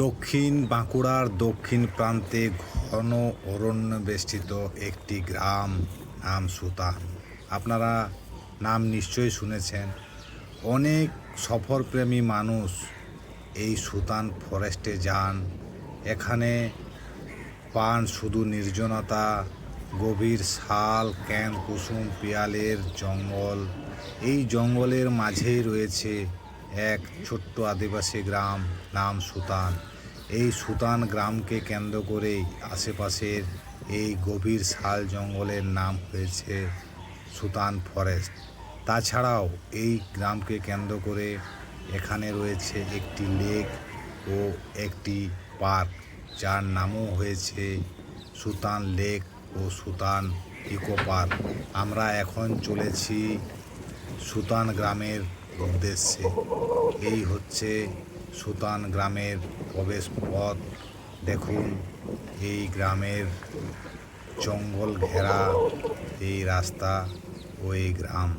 দক্ষিণ বাঁকুড়ার দক্ষিণ প্রান্তে ঘন অরণ্য বেষ্টিত একটি গ্রাম, নাম সুতান। আপনারা নাম নিশ্চয়ই শুনেছেন। অনেক সফরপ্রেমী মানুষ এই সুতান ফরেস্টে যান। এখানে পান শুধু নির্জনতা, গভীর শাল, ক্যান, কুসুম, পিয়ালের জঙ্গল। এই জঙ্গলের মাঝেই রয়েছে এক ছোট্ট আদিবাসী গ্রাম, নাম সুতান। এই সুতান গ্রামকে কেন্দ্র করেই আশেপাশের এই গভীর শাল জঙ্গলের নাম হয়েছে সুতান ফরেস্ট। তাছাড়াও এই গ্রামকে কেন্দ্র করে এখানে রয়েছে একটি লেক ও একটি পার্ক, যার নামও হয়েছে সুতান লেক ও সুতান ইকো পার্ক। আমরা এখন চলেছি সুতান গ্রামের উদ্দেশ্যে। এই হচ্ছে সুতান গ্রামের প্রবেশ পথ। দেখুন, এই গ্রামের জঙ্গল ঘেরা এই রাস্তা ও এই গ্রাম।